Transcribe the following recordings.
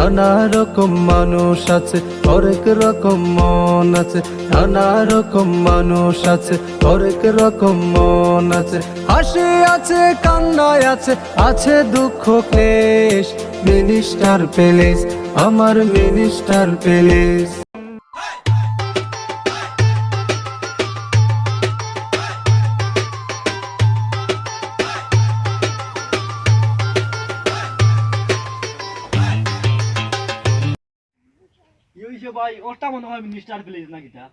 নানা রকম মানুষ আছে, হরেক রকম মন আছে। নানা রকম মানুষ আছে, হরেক রকম মন আছে। হাসি আছে, কান্নায় আছে, আছে দুঃখ ক্লেশ। মিনিস্টার প্যালেস, আমার মিনিস্টার প্যালেস। ভাই ওটা মনে হয় মিনিস্টার প্লেস না কিটা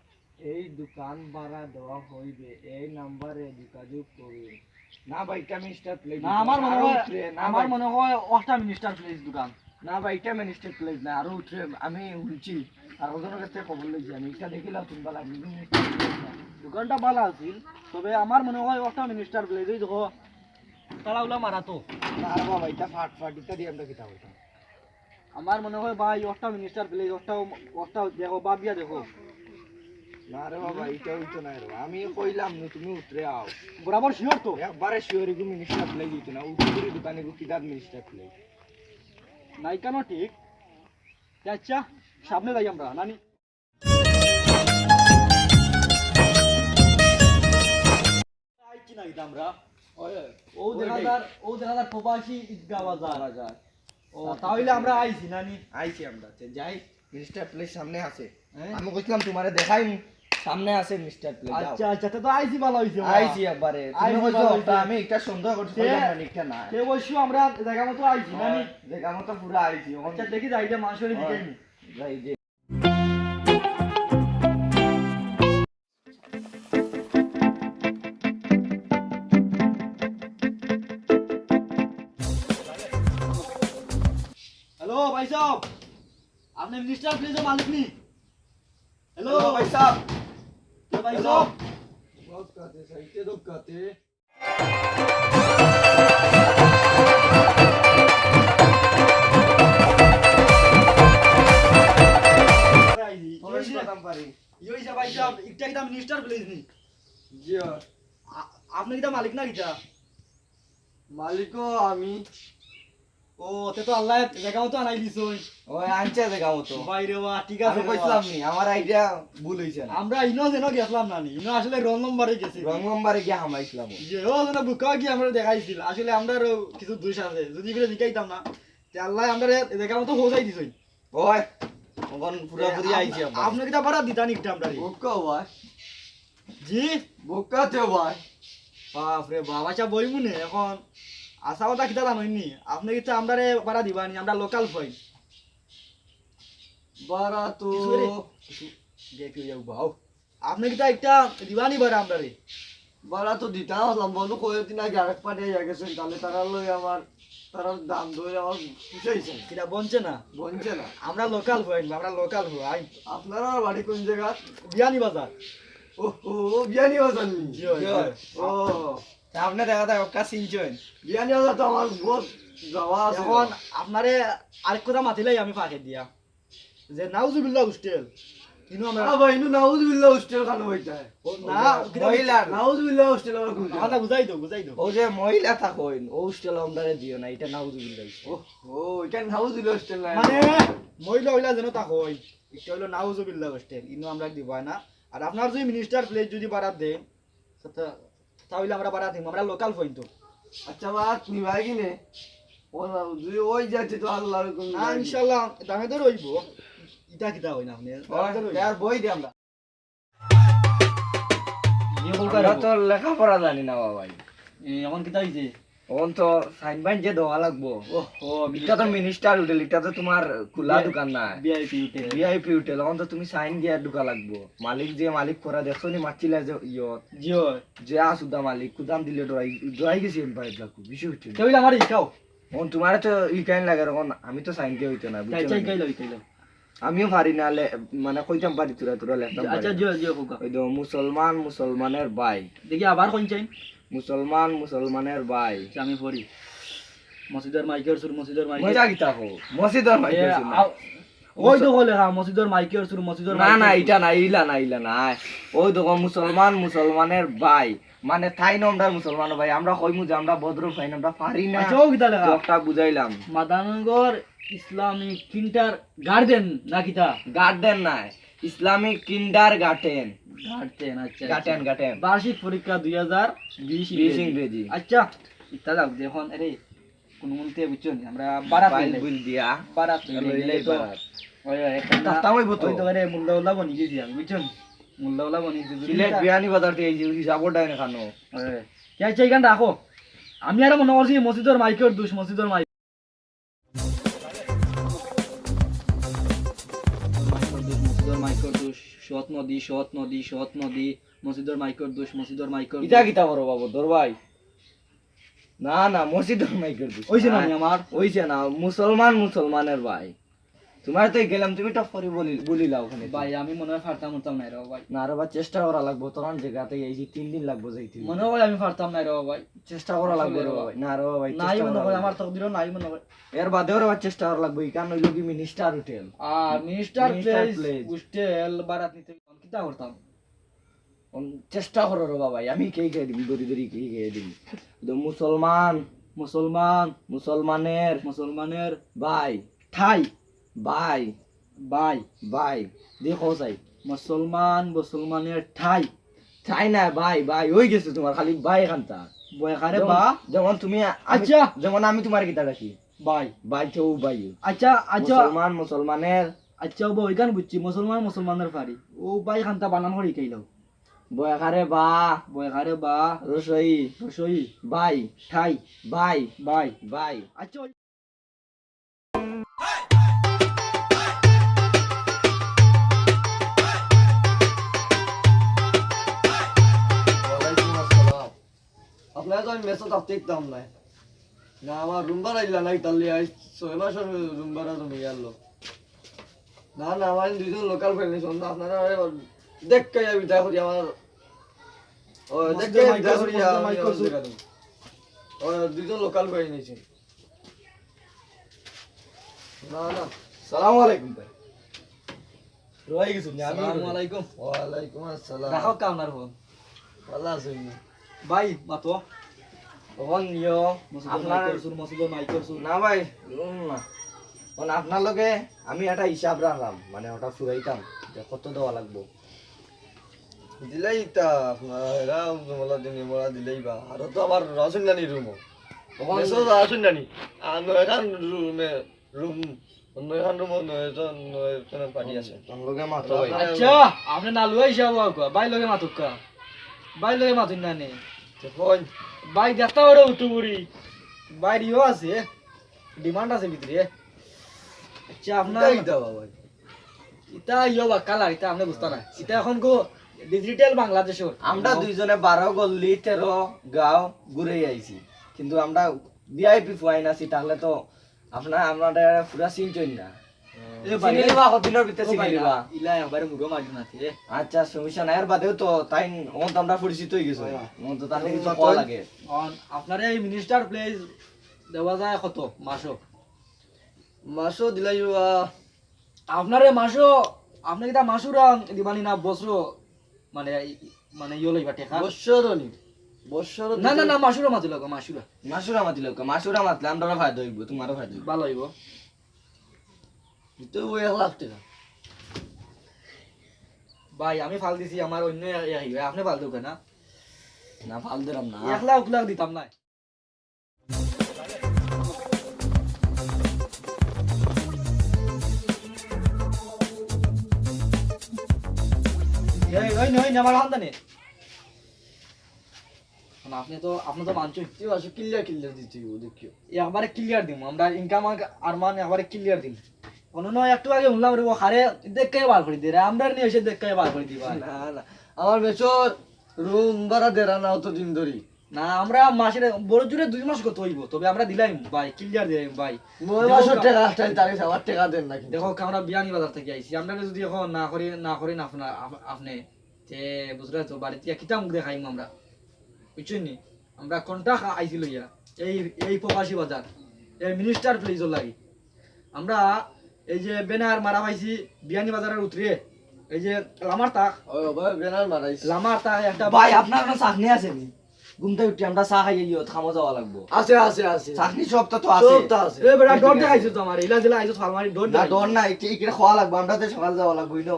এই দোকান ভাড়া দেওয়া হইবে, এই নাম্বারে যোগাযোগ করবে। না ভাই এটা মিনিস্টার প্লেস না, আমার মনে হয় ওটা মিনিস্টার প্লেস দোকান। না ভাই এটা মিনিস্টার প্লেস না, আরো উঠে আমি শুনছি আর ওজনের কাছে খবর লইছি, আমি এটা দেখিলাম শুনবা লাগবে দোকানটা ভালো আছিল, তবে আমার মনে হয় ওটা মিনিস্টার প্লেস। এই দেখো তাড়াউলা মারা তো। না বাবা এটা ফাট ফাট এটা দিয়ে আমরা কিতা হইতাম। আমার মনে হয় ভাই ওটা মিনিস্টার প্লেস, ওটা দেখো বাবিয়া দেখো। না রে বাবা এটা হইতো না রে, আমি কইলাম না তুমি উঠরে আও বরাবর শিওর তো? একবারে শিওর এগু মিনিস্টার প্লেস হইতো না, উঠরে দোকানে গু কিদার মিনিস্টার প্লেস নাই কেন ঠিক? আচ্ছা সামনে যাই আমরা নানি। আইছি না এটা আমরা ও দেখাদার প্রবাসী ঈদগাহ বাজার। ও তাহলে আমরা আইছি নানি। আইছি আমরা যাই, মিনিস্টার প্লেস সামনে আছে। আমি কইছিলাম তোমারে দেখাই সামনে আছে মিনিস্টার প্লেস। আচ্ছা আচ্ছা তো আইছি ভালো হইছে। আইছি একবারে তুমি কইছো ওটা আমি একটা সন্দেহ করছি, কইলাম না নিকটা না কে বলছো আমরা জায়গা মতো আইছি নানি। জায়গা মতো পুরো আইছি। আচ্ছা দেখি যাই যে মানুষের দিকে যাই যে हेलो भाई साहब, आपने मिनिस्टर प्लेस मालिक नहीं? हेलो भाई साहब, क्या भाई साहब? बहुत कहते सही के लोग कहते यही से भाई साहब इतना कितना मिनिस्टर प्लेस नहीं? जी आपने कितना मालिक ना कितना? মালিকও আমি। ও তে তো আল্লাহ জায়গা মতো আনাই দিছ। ওই আনছে জায়গা মতো বাইরে বা ঠিক আছে আমি কইছিলাম নি আমার আইডিয়া ভুল হইছে না। আমরা ইনো যেন গেছলাম না নি, ইনো আসলে রং নম্বরে গেছি, রং নম্বরে গিয়ে হামাইছিলাম। যে ও যেন বুকা কি আমরা দেখাইছিল, আসলে আমরারও কিছু দোষ আছে, যদি করে দেখাইতাম না তে আল্লাহ আমরা জায়গা মতো পৌঁছাই দিছই। ওই এখন পুরোপুরি আইছি আমরা। আপনি কিটা ভাড়া দিতান একটা আমরা রে? বুকা ভাই, জি বুকা তো ভাই। বাপ রে বাপ, আচ্ছা বই মনে এখন আশা কথা কিতা জানোইনি আপনি কিতা আমরা ভাড়া দিবানি, আমরা লোকাল ফই বারা তো দেখি যাও বাও, আপনি কিতা একটা দিবানি ভাড়া আমরা রে? বারা তো দিতা হলাম বন্ধু কয়ে দিন আগে আরেক পাটে গেছে, তাহলে তারা লই আমার তারা দাম ধরে আমার পুষাইছে কিটা বনছে না? বনছে না। আমরা লোকাল হই, আমরা লোকাল হই। আপনারা বাড়ি কোন জায়গা? বিয়ানি বাজার। ও ও বিয়ানি বাজার নি? জি জি। ও আপনি দেখা যায় ওকা সিনচেন বিয়ানি বাজার তো আমার বহুত যাওয়া আছে। এখন আপনারে আরেক কথা মাতিলাই আমি ফাঁকে দিয়া যে নাউজুবিল্লাহ হোস্টেল ইনো আমরা ভাই ইনু নাউজুবিল্লাহ হোস্টেল খানো হইতা ও না মহিলা নাউজুবিল্লাহ হোস্টেল আমার কোন কথা বুঝাই দাও। ও যে মহিলা থাকোইন ও হোস্টেল আমদারে দিও না, এটা নাউজুবিল্লাহ। ও ও এটা নাউজুবিল্লাহ হোস্টেল না মানে মহিলা হইলা যেন তা কই, এটা হলো নাউজুবিল্লাহ হোস্টেল, ইনো আমরা দিবা না। আর আপনার যদি মিনিস্টার প্লেস যদি বাড়াত দেন তাহলে আমরা বাড়াত দিম, আমরা লোকাল হইন তো। আচ্ছা বাত নিবাই কিনে ও যদি ওই যাচ্ছে তো আল্লাহর কোন না ইনশাআল্লাহ দামে তো রইব, ইটা কিটা হই না আপনি আর বই দি আমরা তো লেখাপড়া জানি না ভাই। এখন কিটা হইছে? ওন তো সাইন বাইন যে দেওয়া লাগবো। ও এটা তো মিনিস্টার হোটেল, এটা তো তোমার খোলা দোকান না, ভিআইপি হোটেল। VIP hotel. ওন তো তুমি সাইন দিয়া ঢুকা লাগবো। মালিক যে মালিক করা দেখছো নি মাছিলা যে ইয়ত জি যে আসুদা মালিক কুদাম দিলে ডরাই গেছি ভাই লাগবো বিষয় হচ্ছে। তাহলে আমার ইটাও ওন তোমার তো ই কাইন লাগে এখন আমি তো সাইন দিয়ে হইতো না বুঝছো? চাই কাইলো আমিও পারি না মানে কইতাম পারি তোরা তোরা লেখতাম। আচ্ছা জি জি হোক। ওই তো মুসলমান মুসলমানের ভাই, দেখি আবার কোন চাই? মুসলমান মুসলমানের ভাই। আমি পড়ি মসজিদের মাইকের সুর, মসজিদের মাইকের মজা গিতা হো মসজিদের মাইকের সুর না। ওই তো বলে হ্যাঁ মসজিদের মাইকের সুর মসজিদের না না এটা না ইলা না ওই দেখো মুসলমানের ভাই মানে থাই নম্বর মুসলমান ভাই আমরা কইমু যে আমরা বদ্র ভাই আমরা পারি না আচ্ছা ও কিতা লেখা একটা বুঝাইলাম মাদানগর ইসলামিক কিন্টার গার্ডেন না কিতা গার্ডেন নাই ইসলামিক কিন্ডার গার্ডেন আচ্ছা গার্ডেন বার্ষিক পরীক্ষা 2020 ইংরেজি আচ্ছা ইতা যাও দেখুন আরে কোন মনতে বুঝছো নি আমরা বারাত ফাইল বিল দিয়া বারাত লইলেই বারাত ওই একটা তাওই বতো ওই তো আরে মুল্লাউল্লাহ বনি গেছি আমি বুঝছো মুল্লাউল্লাহ বনি সিলেট বিয়ানি বাজার থেকে এই যে হিসাবটা এনে খানো কে চাই গান রাখো আমি আর মনে করছি মসজিদের মাইকের দুষ মসজিদের মাইক মসজিদের মাইকের দুষ সৎ নদী মসজিদের মাইকের দুষ মসজিদের মাইকের ইটা কিতা করো বাবু তোর ভাই না না মসজিদের মাইকের দিস ওইছে না আমার ওইছে না মুসলমানের ভাই তোমার তো গেলাম তুমি টপ করে বলিলা ওখানে ভাই আমি মনে হয় ফারতাম নাই রে ভাই না রে ভাই চেষ্টা করা লাগবো তোর জায়গাতে এই যে 3 দিন লাগবো যাইতে মনে হয় আমি ফারতাম নাই রে ভাই চেষ্টা করা লাগবে রে ভাই না রে ভাই নাই মনে হয় আমার তকদির নাই মনে হয় এর বাদেও রে ভাই চেষ্টা করা লাগবে কারণ ওই লোকি মিনিস্টার হোটেল আর মিনিস্টার প্লেস place। হোস্টেল বারাত নিতে কিটা করতাম চেষ্টা করো রে ভাই আমি কে কে দিম দরি কে কে দিম তো মুসলমানের ভাই ঠাই ভাই ভাই দেখো চাই মুসলমানের ঠাই চাই না ভাই ওই গেছে তোমার খালি ভাই এখানটা বয়খারে বা যেমন তুমি আচ্ছা যেমন আমি তোমার গীতা রাখি ভাই তো ভাই আচ্ছা মুসলমানের আচ্ছা ও ওইখান বুঝছি মুসলমানের ফাড়ি ও ভাই খান্তা বানান হরি কাইলাও বয়খারে বা রসই ভাই ঠাই ভাই আচ্ছা আপনার তো আমি মেসো থাকতে দাম নাই না আমার রুম ভাড়া ইলা নাই তাহলে 6 মাসের রুম ভাড়া জমি গেল না আমার দুইজন লোকাল ফ্রেন্ড শুনতো আপনারা দেখতে যাবি দেখো আমার ও দেখতে দেখো ও দুইজন লোকাল ফ্রেন্ড নিছে না সালামু আলাইকুম ভাই রই গেছুন আমি আসসালামু আলাইকুম ওয়ালাইকুম আসসালাম রাখো কামনার ফোন ভালো আছেন ভাই মাতো তখন ইয়ো আপনার মসজিদের মাইকের সুর না ভাই না মানে আপনার লগে আমি একটা হিসাব রাখলাম মানে ওটা ফুরাইতাম যে কত দেওয়া লাগবো দিলেই তা আপনার এরা জমলা দিনে মোড়া দিলেই বা আর তো আমার রাসুন জানি রুমও তখন রাসুন জানি আর নয়খান রুমে রুম নয়খান রুম নয়জন পার্টি আছে লগে মাত্র ভাই আচ্ছা আপনি না লুই হিসাব ভাই লগে মাতুকা ভাই লগে মাতুন না নে তখন ভাই দেখতা ওরে উতুবুড়ি ভাই রিও আছে ডিমান্ড আছে ভিতরে আচ্ছা আপনার দেওয়া ভাই ইতা ইয়ো বা কালার ইতা আপনি বুঝতা না ইতা এখন গো ডিজিটাল বাংলাদেশের আমরা দুইজনে 12 গল্লি 13 গাঁও ঘুরে আইছি কিন্তু আমরা ভিআইপি ফুয়াই নাছি তাহলে তো আপনাদের পুরা চিনছই না চিনিবা কতদিনের ভিতরে চিনিবা ইলা একবারে মুগো মারি না থে আচ্ছা সমস্যা নাই আর বাদেও তো তাই ওন তো আমরা পরিচিত হয়ে গেছে ওন তো তাহলে কিছু কল লাগে আপনার এই মিনিস্টার প্লেস দেওয়া যায় কত মাসও দিলাই আপনারে মাসও আপনি কিটা মাসুরা দিবানি না বছর মানে মানে ইয়ো লইবা টাকা বছর না মাসুরা মাতি লগো মাসুরা মাতলে আমরা ফায়দা হইব তোমারও ফায়দা হইব ভালো হইব তো 1 লাখ টাকা ভাই আমি ফাল দিছি আমার অন্য হইবে আপনি ফাল দেবেন না না ফাল দিলাম না 1 লাখ দিতাম না ওই আমার হান্দানে আপনি তো মানছেন তুই আসো ক্লিয়ার দিতে দেখিও একবারে ক্লিয়ার দিম আমরা ইনকাম আর মান একবারে ক্লিয়ার দিম অন্য একটু আগে শুনলাম রে ও হারে দেখে বার করে দিরে আমরা নিয়ে এসে দেখে বার করে দিবা না আমার বেচর রুম ভাড়া দেরা না অত দিন ধরি না আমরা মাসের বড় জুড়ে 2 মাস কত হইব তবে আমরা দিলাম ভাই ক্লিয়ার দিলাম ভাই 9 মাসের টাকা আসলে তারে সবার টাকা দেন না কিন্তু দেখো আমরা বিয়ানি বাজার থেকে আইছি আমরা যদি এখন না করি না আপনি যে বুঝলে তো বাড়িতে কিটা মুখ দেখাইম আমরা বুঝছেন নি আমরা কোনটা আইছি লইয়া এই প্রবাসী বাজার এই মিনিস্টার প্লেসর লাগি আমরা এই যে বেনার মারা পাইছি বিয়ানি বাজারের উতরে এই যে লামার তাক ওই ভাই বেনার মারাইছে লামার তাক একটা ভাই আপনার কোনো চাকনি আছে নি ঘুমতে উঠি আমরা চা খাই গিয়ে খামো যাওয়া লাগবো আছে আছে আছে চাকনি সবটা তো আছে সবটা আছে এ বেটা ডর দেখাইছো তো আমার ইলা দিলা আইছো ফালমারি ডর না দেখাইছো ডর না একটু ইকরে খাওয়া লাগবে আমরা তো সকাল যাওয়া লাগবে ইনো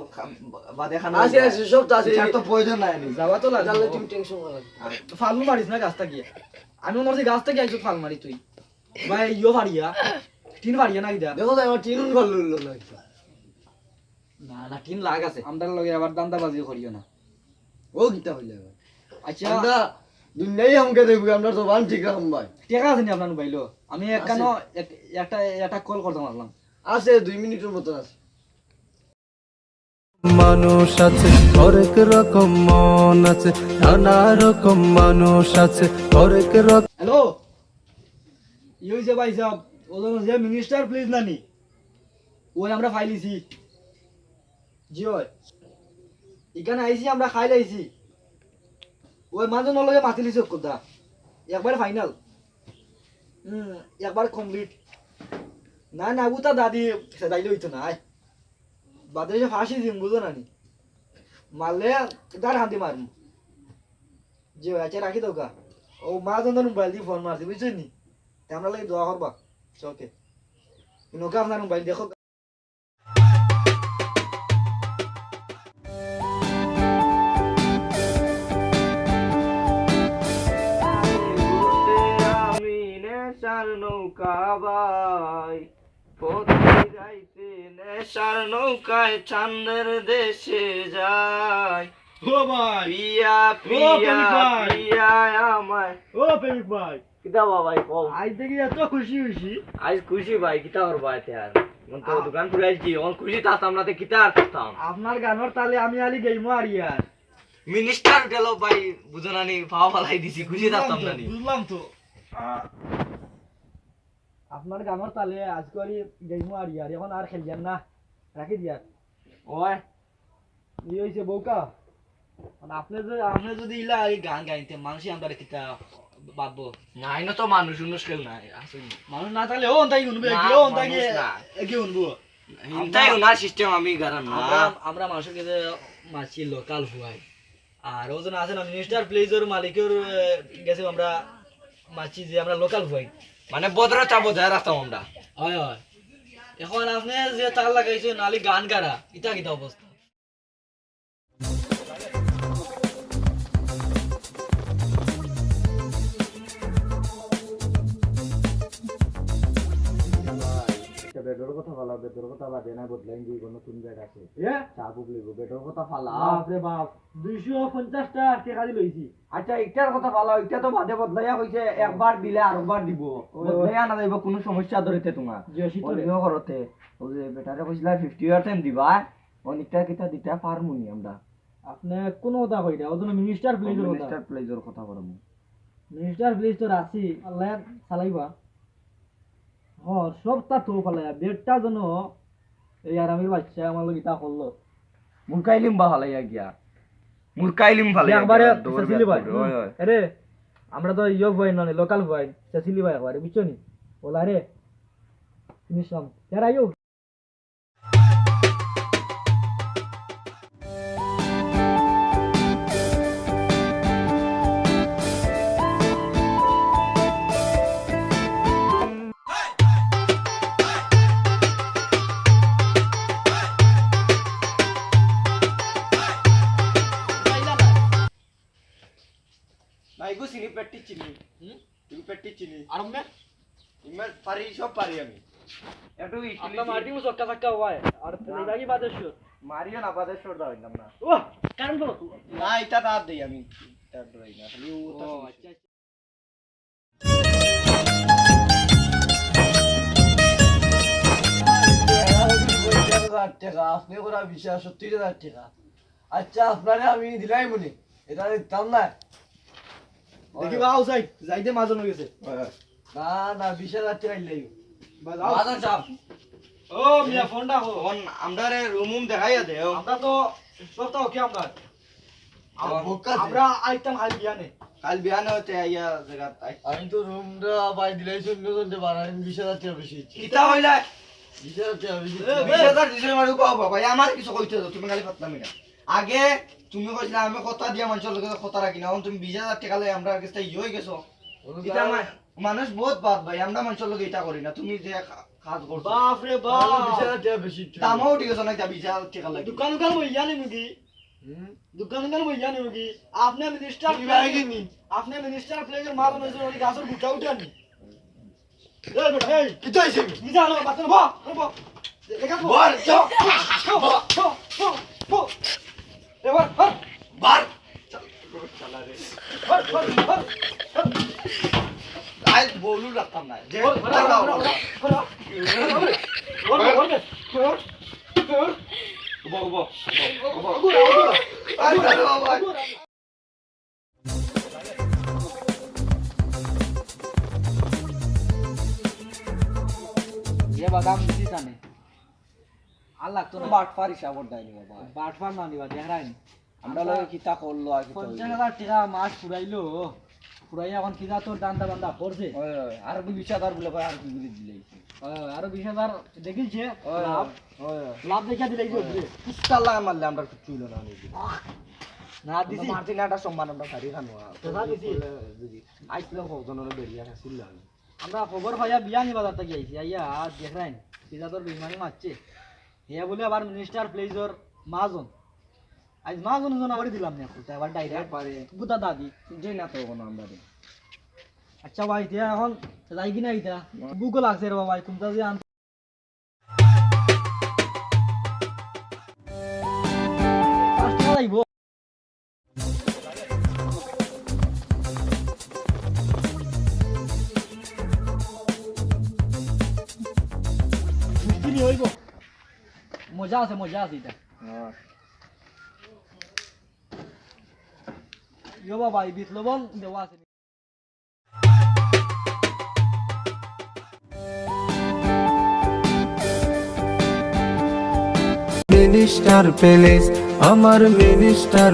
বাদে খানা আছে আছে সবটা আছে এটার তো প্রয়োজন নাই নি যাওয়া তো লাগবে জানলে তুমি টেনশন করো ফালমু মারিস না গাছটা গিয়ে আমি মনে হচ্ছে গাছটা গিয়ে আইছো ফাল মারি তুই ভাই ইয়ো ফাড়িয়া তিন ফাড়িয়া না কিটা দেখো তো আমার টিনুন ভালো হলো না না না তিন লাগ আছে আমরার লগে আবার দান্দাবাজি করিও না ও গিতা হইলে আচ্ছা আমরা দুনিয়াই আমাকে দেখবে আমরা তো বান ঠিক রাখুন ভাই টেকা আছে নি আপনার মোবাইলও আমি একখানো একটা একটা কল করতে পারলাম আছে 2 মিনিটের মতো আছে মানুষ আছে হরেক রকম মন আছে নানা রকম মানুষ আছে হরেক রকম হ্যালো ইউ যে ভাই সাহেব ওজন যে মিনিস্টার প্লিজ নানি ওই আমরা ফাইলিছি জি ওই এখানে আইছি আমরা খাইলে আইছি ওই মাঝে নলগে মাতি লিছি কথা একবার ফাইনাল একবার কমপ্লিট না না উতা দাদি সেদাইলে হইতো না বাদে যে ফাঁসি দিম বুঝো নানি মারলে দাঁড় হাতি মারম জি ওই আচ্ছা রাখি দাও কা ও মা যখন মোবাইল দিয়ে ফোন মারছি বুঝছেন নি আমরা লাগে দোয়া করবা ওকে নৌকা আপনার মোবাইল দেখো আমি নেশার নৌকা ভাই পথে যাইতে নেশার নৌকায় চাঁদের দেশে যায় ও ভাই পিয়া প্রেমিক ভাই। পিয়া আমায় ও প্রেমিক ভাই কিতা ভাই কও আজ দেখি এত খুশি হইছি আজ খুশি ভাই কিতা করবা এতে আর মন তো দোকান খুলে আইছি অন খুশি থাকতাম না তে কিতা আর থাকতাম আপনার গানের তালে আমি আলি গেইমো আর ইয়ার মিনিস্টার গেল ভাই বুঝনানি পাওয়া ফালাই দিছি খুশি থাকতাম না নি বুঝলাম তো আপনার গানের তালে আজকে আলি গেইমো আর ইয়ার এখন আর খেলিয়ান না রাখি দিয়ার ওই ই হইছে বউকা আপনি যদি ইলা এই গান গাইতে মানুষ আমরা কিতা বাদবো নাই না তো মানুষ মুশকিল নাই আসলে মানুষ না থাকলে ও তাই শুনবে না, কি ও তাই মানুষ না। কি শুনবো তাই না সিস্টেম আমি গারাম না আমরা মানুষের কাছে মাছি লোকাল হুয়াই আর ওজন আছে না মিনিস্টার প্লেজের মালিকের গেছে আমরা মাছি যে আমরা লোকাল হুয়াই মানে বদরতা বজায় রাখতাম আমরা হয় হয় এখন আপনি যে তার লাগাইছে নালি গান গাড়া ইটা কিটা অবস্থা বেডর কথা ফালা বেডর কথা বাদে না বদলাই দি কোন নতুন বেড আছে এ চা বুবলি বেডর কথা ফালা বাপ রে বাপ 250টা টাকা দি লইছি আচ্ছা এটার কথা ফালা এটা তো বাদে বদলাইয়া কইছে একবার দিলে আরেকবার দিব বদলাইয়া না যাইব কোনো সমস্যা ধরেতে তোমার জেসি তোরে অন্য করতে ওই যে বেটারে কইছিলা 50% দিবা অনেকটা কিটা দিতা পারমুনি আমরা আপনি কোন কথা কইরা ওজন মিনিস্টার প্লেজের কথা মিনিস্টার প্লেজর কথা বলমু মিনিস্টার প্লেজ তো রাখছি আল্লাহ চালাইবা হ সবটা তো ফালাইয়া বেডটা যেন এই আরামের বাচ্চা আমার লোক ইটা করলো মুরকাইলিম বা ফালাইয়া গিয়া মুরকাইলিম ফালাইয়া একবারে গিয়া, দৌড় সেসিলি ভাই ব্যাট করে, হয়। আরে আমরা তো ইয়ক ভাই নয় লোকাল ভাই সেসিলি ভাই একবারে বুঝছো নি ওলা রে নিশাম यार आयो নাই গো চিনি পেটি চিনি তুমি পেটি চিনি আর मैं ইমান পারি সব পারি আমি একটু आपका मार्टी में चक्का चक्का हुआ है और तेरा की बात है श्योर মারিও না বাদে সর দাও না ओह कारण बोलो तू না এটা দাঁত দেই আমি তার ডরাই না খালি ও ओ अच्छा টাকা আপনি করা বিশ্বাস 70,000 টাকা আচ্ছা আপনারে আমি দিলাই মনে এটা দিতাম না देखी वाओ साइड जाइते माजन हो गए না না 20,000 টাকা ইলাই बाजाओ বাজার চাপ ओ मिया फोन डाको তখন আমরা রুম দেখাইয়া দে আমরা তো সবটা ওকে আমরা বোকা আমরা আইতাম হাল বিয়ানে কাল বিয়ানে হতে আইয়া জায়গা আমি তো রুমটা বাই দিলাই 14 জনতে বানাই 20,000 টাকা বেশি কিতা হইলা 20,000 দিছে মারু বাবা আমার কিছু কইতে দাও তুমি খালি ফাতলামি না আগে তুমি কইছিলা আমি কথা দিয়া মানুষের লগে কথা রাখি না এখন তুমি 20,000 টাকা লই আমরা কাছে ইয়ে হই গেছো এটা মানুষ বহুত বাদ ভাই আমরা মানুষের লগে এটা করি না তুমি যে কাজ করছো বাপ রে বাপ 20,000 টাকা বেশি দামও ঠিক আছে না 20,000 টাকা লাগে দোকান বইয়া নি মুগি দোকান বইয়া নি মুগি আপনি মিনিস্টার আপনি মিনিস্টার প্লেজার মারন হইছে ওই গাছের গুটা উঠানি এই বেটা এই কি তো হইছে নিজা আলো বাতন বা দেখা বল চো এবার বার আই বলু রাখতাম না যে ये बादाम दिसी ताने আর লাগতো না বাটফার হিসাব দেয়নি বাবা বাটফার না নিবা দেখ রাইনি আমরা লগে কিতা করলো আর কি 50,000 টাকা মাস ফুরাইলো ফুরাই এখন কিনা তোর দান্দা বান্দা পড়ছে আর কি 20,000 বলে ভাই আর কি বলে দিলাই আরো 20,000 দেখিছে লাভ লাভ দেখা দিলাই যে কুস্তা লাগা মারলে আমরা কিছু হইলো না না দিছি মারতে না এটা সম্মান আমরা সারি খানো কথা দিছি আইসলে কজনের বেরিয়া আসছিল আমরা খবর পাইয়া বিয়া নি বাজার থেকে আইছি আইয়া আর দেখ রাইন কিনা তোর বেইমানি মারছে হে বলে আবার মিনিস্টার প্লেজর মাজন আজ মাজন জন আবার দিলাম না খুলতে আবার ডাইরেক্ট পারে বুতা দাদি যে না তো কোনো আমরা আচ্ছা ভাই দিয়া এখন যাই কিনা এটা বুকও লাগছে রে বাবা তুমি যে আন পাঁচটা যাইব মুশকিল হইব মজা আছে এটা ইয়ো বাবা এই বিট লবণ দেওয়া আছে মিনিস্টার প্যালেস আমার মিনিস্টার